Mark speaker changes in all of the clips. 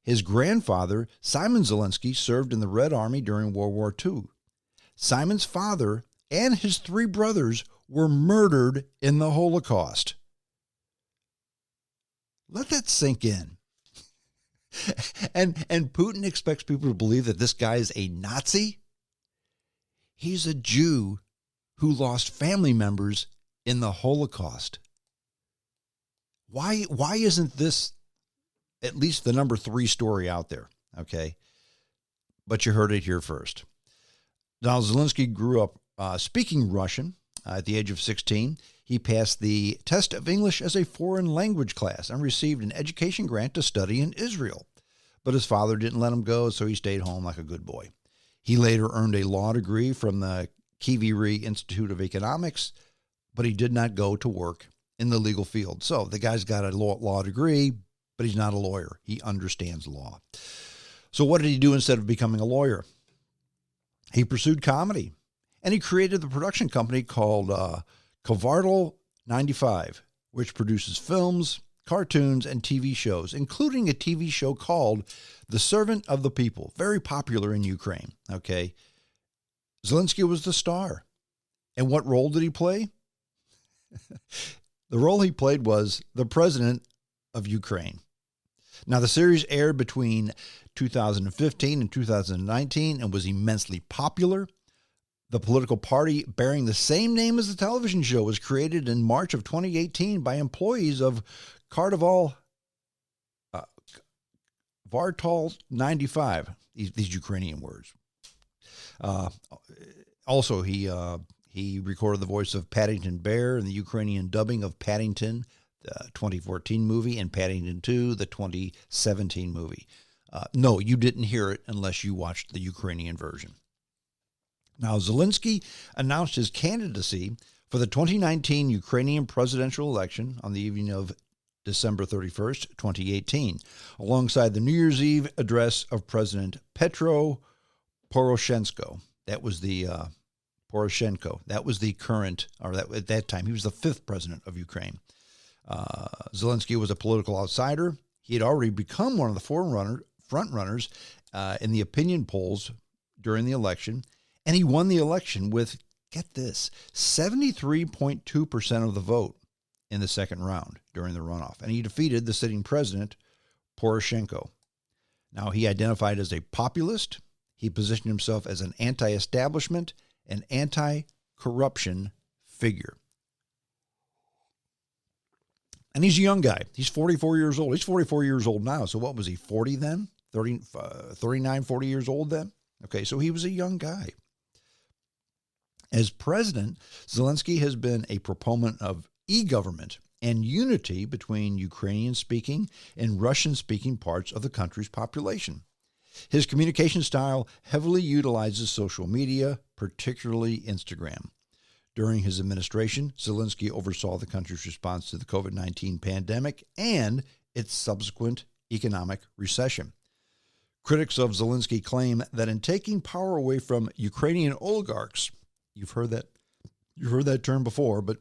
Speaker 1: His grandfather, Simon Zelenskyy, served in the Red Army during World War II. Simon's father and his 3 brothers were murdered in the Holocaust. Let that sink in. And Putin expects people to believe that this guy is a Nazi? He's a Jew who lost family members in the Holocaust. Why isn't this at least the number 3 story out there? Okay. But you heard it here first. Now, Zelenskyy grew up speaking Russian at the age of 16. He passed the test of English as a foreign language class and received an education grant to study in Israel. But his father didn't let him go, so he stayed home like a good boy. He later earned a law degree from the Kiviri Institute of Economics, but he did not go to work in the legal field. So the guy's got a law degree, but he's not a lawyer. He understands law. So what did he do instead of becoming a lawyer? He pursued comedy, and he created the production company called Kvartal 95, which produces films, cartoons, and TV shows, including a TV show called The Servant of the People, very popular in Ukraine. Okay. Zelenskyy was the star. And what role did he play? The role he played was the president of Ukraine. Now, the series aired between 2015 and 2019 and was immensely popular. The political party bearing the same name as the television show was created in March of 2018 by employees of Kvartal 95, these Ukrainian words. Also, he recorded the voice of Paddington Bear in the Ukrainian dubbing of Paddington, the 2014 movie, and Paddington 2, the 2017 movie. No, you didn't hear it unless you watched the Ukrainian version. Now, Zelenskyy announced his candidacy for the 2019 Ukrainian presidential election on the evening of December 31st, 2018, alongside the New Year's Eve address of President Petro Poroshenko. That was the Poroshenko. That was the current, or that, at that time, he was the 5th president of Ukraine. Zelenskyy was a political outsider. He had already become one of the front runners in the opinion polls during the election, and he won the election with, get this, 73.2% of the vote in the second round during the runoff. And he defeated the sitting president, Poroshenko. Now, he identified as a populist. He positioned himself as an anti-establishment and anti-corruption figure. And he's a young guy. He's 44 years old. He's 44 years old now. So what was he, 40 then? 39, 40 years old then? Okay, so he was a young guy. As president, Zelenskyy has been a proponent of e-government and unity between Ukrainian-speaking and Russian-speaking parts of the country's population. His communication style heavily utilizes social media, particularly Instagram. During his administration, Zelenskyy oversaw the country's response to the COVID-19 pandemic and its subsequent economic recession. Critics of Zelenskyy claim that in taking power away from Ukrainian oligarchs, you've heard that term before, but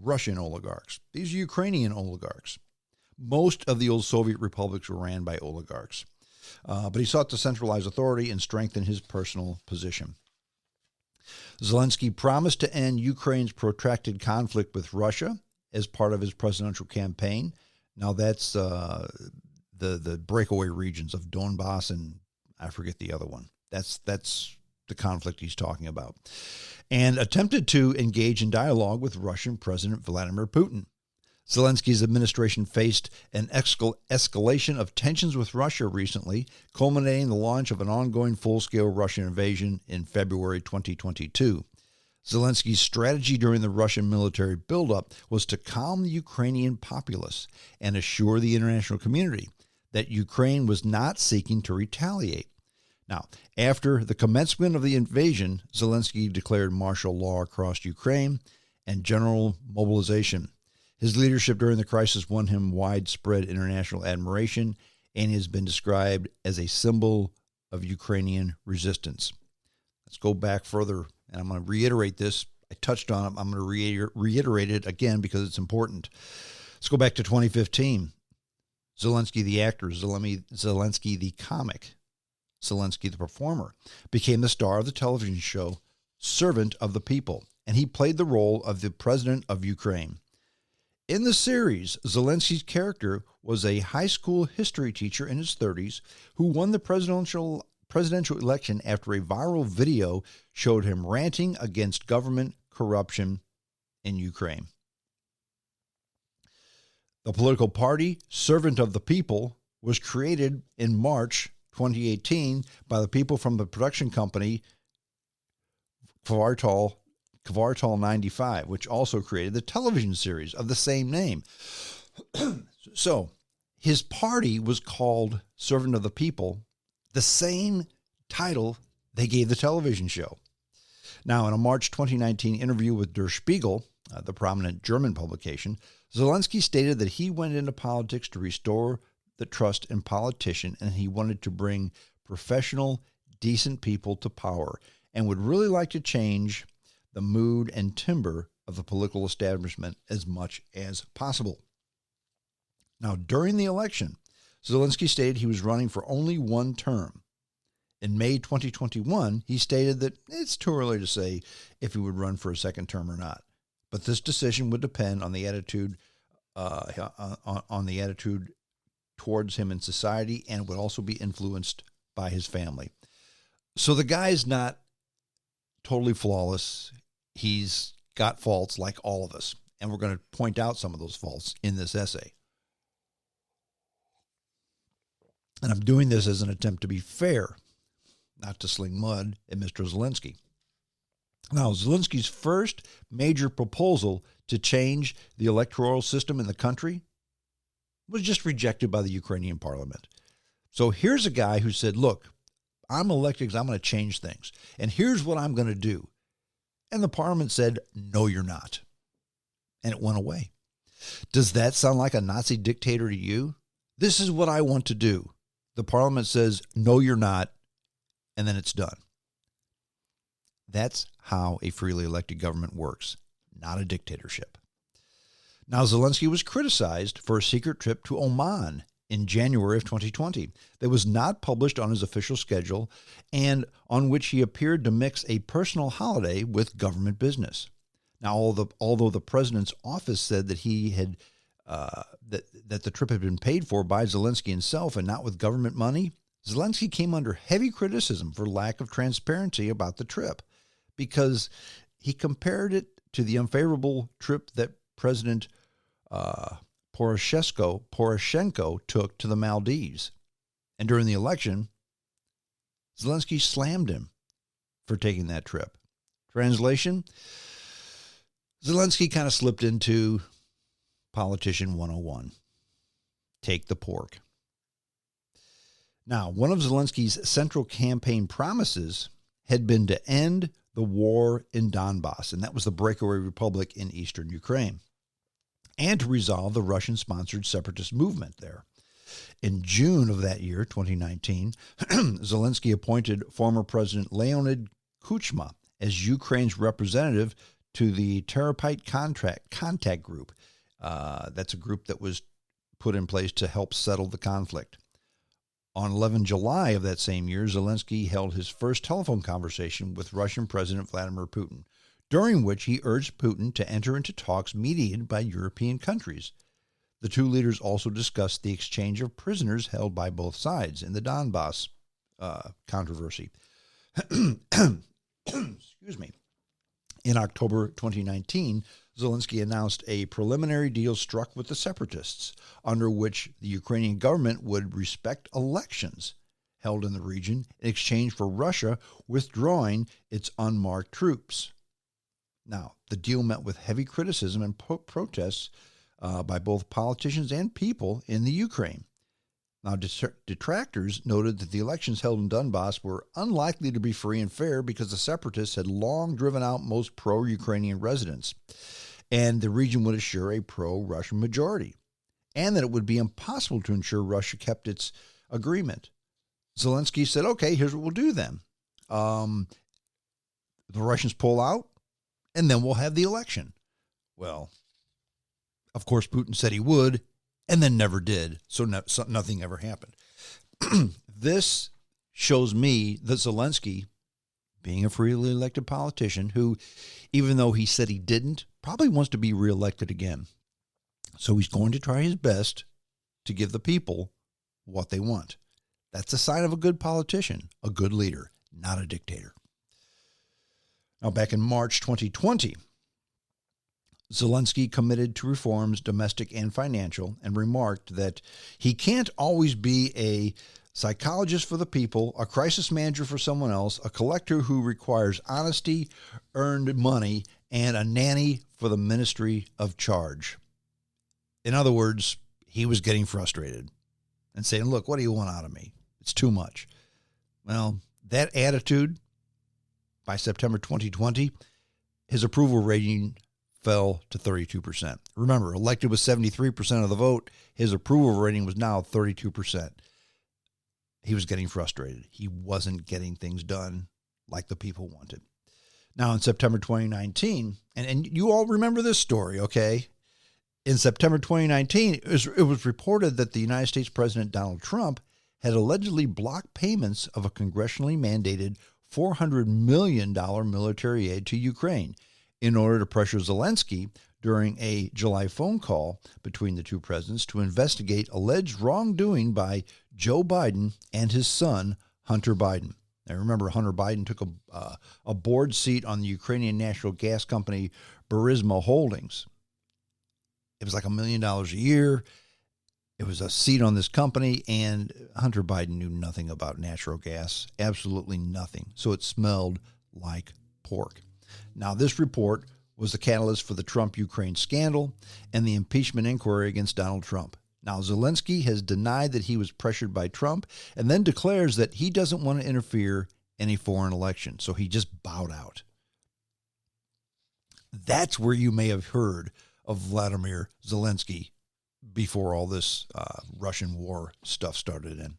Speaker 1: Russian oligarchs. These are Ukrainian oligarchs. Most of the old Soviet republics were ran by oligarchs. But he sought to centralize authority and strengthen his personal position. Zelenskyy promised to end Ukraine's protracted conflict with Russia as part of his presidential campaign. Now that's the breakaway regions of Donbass and I forget the other one. That's the conflict he's talking about. And attempted to engage in dialogue with Russian President Vladimir Putin. Zelenskyy's administration faced an escalation of tensions with Russia recently, culminating in the launch of an ongoing full-scale Russian invasion in February 2022. Zelenskyy's strategy during the Russian military buildup was to calm the Ukrainian populace and assure the international community that Ukraine was not seeking to retaliate. Now, after the commencement of the invasion, Zelenskyy declared martial law across Ukraine and general mobilization. His leadership during the crisis won him widespread international admiration and has been described as a symbol of Ukrainian resistance. Let's go back further, and I'm going to reiterate this. I touched on it. I'm going to reiterate it again because it's important. Let's go back to 2015. Zelenskyy the actor, Zelenskyy the comic, Zelenskyy the performer, became the star of the television show Servant of the People, and he played the role of the president of Ukraine. In the series, Zelensky's character was a high school history teacher in his 30s who won the presidential election after a viral video showed him ranting against government corruption in Ukraine. The political party, Servant of the People, was created in March 2018 by the people from the production company Kvartal 95, which also created the television series of the same name. So his party was called Servant of the People, the same title they gave the television show. Now, in a March 2019 interview with Der Spiegel, the prominent German publication, Zelenskyy stated that he went into politics to restore the trust in politicians, and he wanted to bring professional, decent people to power and would really like to change the mood and timbre of the political establishment as much as possible. Now, during the election, Zelenskyy stated he was running for only one term. In May 2021, he stated that it's too early to say if he would run for a second term or not, but this decision would depend on the attitude towards him in society, and would also be influenced by his family. So the guy's not totally flawless. He's got faults like all of us, and we're going to point out some of those faults in this essay. And I'm doing this as an attempt to be fair, not to sling mud at Mr. Zelenskyy. Now, Zelensky's first major proposal to change the electoral system in the country was just rejected by the Ukrainian parliament. So here's a guy who said, look, I'm elected because I'm going to change things, and here's what I'm going to do. And the parliament said, no, you're not. And it went away. Does that sound like a Nazi dictator to you? This is what I want to do. The parliament says, no, you're not, and then it's done. That's how a freely elected government works, not a dictatorship. Now, Zelenskyy was criticized for a secret trip to Oman in January of 2020 that was not published on his official schedule and on which he appeared to mix a personal holiday with government business. Now, although the president's office said that he had that the trip had been paid for by Zelenskyy himself and not with government money, Zelenskyy came under heavy criticism for lack of transparency about the trip because he compared it to the unfavorable trip that President Poroshenko took to the Maldives. And during the election, Zelenskyy slammed him for taking that trip. Translation, Zelenskyy kind of slipped into Politician 101. Take the pork. Now, one of Zelenskyy's central campaign promises had been to end the war in Donbass, and that was the breakaway republic in eastern Ukraine, and to resolve the Russian-sponsored separatist movement there. In June of that year, 2019, Zelenskyy appointed former President Leonid Kuchma as Ukraine's representative to the Terapite Contact Group. That's a group that was put in place to help settle the conflict. On 11 July of that same year, Zelenskyy held his first telephone conversation with Russian President Vladimir Putin, during which he urged Putin to enter into talks mediated by European countries. The two leaders also discussed the exchange of prisoners held by both sides in the Donbass controversy. Excuse me. In October 2019, Zelenskyy announced a preliminary deal struck with the separatists, under which the Ukrainian government would respect elections held in the region in exchange for Russia withdrawing its unmarked troops. Now, the deal met with heavy criticism and protests by both politicians and people in the Ukraine. Now, detractors noted that the elections held in Donbass were unlikely to be free and fair because the separatists had long driven out most pro-Ukrainian residents, and the region would assure a pro-Russian majority, and that it would be impossible to ensure Russia kept its agreement. Zelenskyy said, okay, here's what we'll do then. The Russians pull out, and then we'll have the election. Well, of course, Putin said he would, and then never did. So nothing ever happened. This shows me that Zelenskyy, being a freely elected politician who, even though he said he didn't, probably wants to be reelected again. So he's going to try his best to give the people what they want. That's a sign of a good politician, a good leader, not a dictator. Now, back in March 2020, Zelenskyy committed to reforms, domestic and financial, and remarked that he can't always be a psychologist for the people, a crisis manager for someone else, a collector who requires honesty, earned money, and a nanny for the ministry of charge. In other words, he was getting frustrated and saying, look, what do you want out of me? It's too much. Well, that attitude, by September 2020, his approval rating fell to 32%. Remember, elected with 73% of the vote, his approval rating was now 32%. He was getting frustrated. He wasn't getting things done like the people wanted. Now, in September 2019, and you all remember this story, okay? In September 2019, it was reported that the United States President Donald Trump had allegedly blocked payments of a congressionally mandated $400 million military aid to Ukraine in order to pressure Zelenskyy during a July phone call between the two presidents to investigate alleged wrongdoing by Joe Biden and his son, Hunter Biden. Now, remember, Hunter Biden took a board seat on the Ukrainian national gas company Burisma Holdings. It was like $1 million a year. It was a seat on this company, and Hunter Biden knew nothing about natural gas, absolutely nothing. So it smelled like pork. Now, this report was the catalyst for the Trump-Ukraine scandal and the impeachment inquiry against Donald Trump. Now, Zelenskyy has denied that he was pressured by Trump and then declares that he doesn't want to interfere in a foreign election, so he just bowed out. That's where you may have heard of Volodymyr Zelenskyy before all this Russian war stuff started in.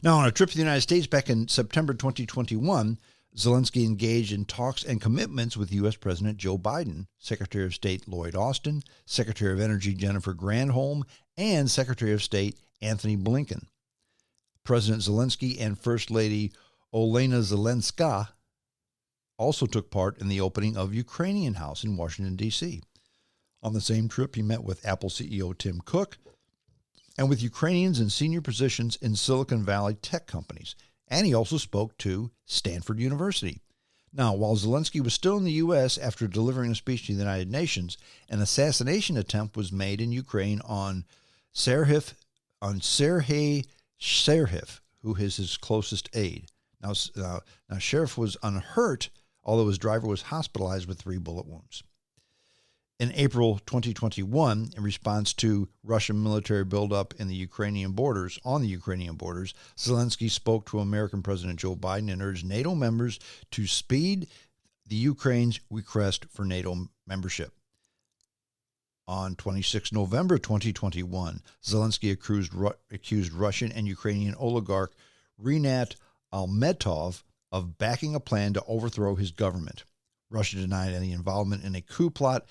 Speaker 1: Now, on a trip to the United States back in September 2021, Zelenskyy engaged in talks and commitments with U.S. President Joe Biden, Secretary of State Lloyd Austin, Secretary of Energy Jennifer Granholm, and Secretary of State Anthony Blinken. President Zelenskyy and First Lady Olena Zelenska also took part in the opening of Ukrainian House in Washington, D.C. On the same trip, he met with Apple CEO Tim Cook and with Ukrainians in senior positions in Silicon Valley tech companies. And he also spoke to Stanford University. Now, while Zelenskyy was still in the U.S. after delivering a speech to the United Nations, an assassination attempt was made in Ukraine on Serhiy Serhiy, who is his closest aide. Now, Sheriff was unhurt, although his driver was hospitalized with 3 bullet wounds. In April 2021, in response to Russian military buildup on the Ukrainian borders, Zelenskyy spoke to American President Joe Biden and urged NATO members to speed the Ukraine's request for NATO membership. On 26 November 2021, Zelenskyy accused Russian and Ukrainian oligarch Rinat Almetov of backing a plan to overthrow his government. Russia denied any involvement in a coup plot,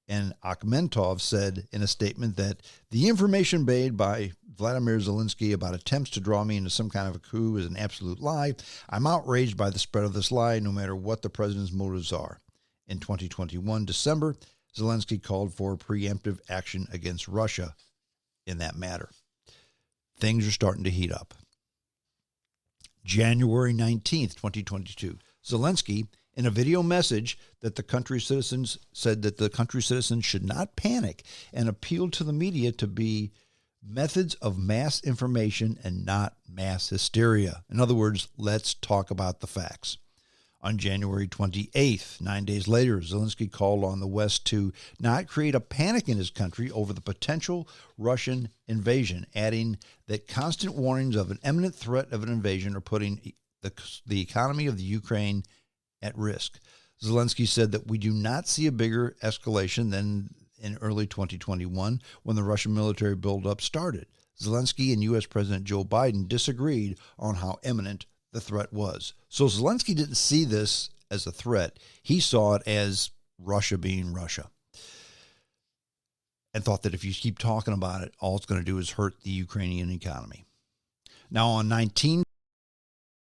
Speaker 1: and Akhmetov said in a statement that the information made by Volodymyr Zelenskyy about attempts to draw me into some kind of a coup is an absolute lie. I'm outraged by the spread of this lie, no matter what the president's motives are. In 2021, December, Zelenskyy called for preemptive action against Russia in that matter. Things are starting to heat up. January 19th, 2022, Zelenskyy, in a video message that the country's citizens said that the country's citizens should not panic and appealed to the media to be methods of mass information and not mass hysteria. In other words, let's talk about the facts. On January 28th, 9 days later, Zelenskyy called on the West to not create a panic in his country over the potential Russian invasion, adding that constant warnings of an imminent threat of an invasion are putting the economy of the Ukraine at risk. Zelenskyy said that we do not see a bigger escalation than in early 2021 when the Russian military buildup started. Zelenskyy and U.S. President Joe Biden disagreed on how imminent the threat was. So Zelenskyy didn't see this as a threat. He saw it as Russia being Russia. and thought that if you keep talking about it, all it's going to do is hurt the Ukrainian economy. Now, on 19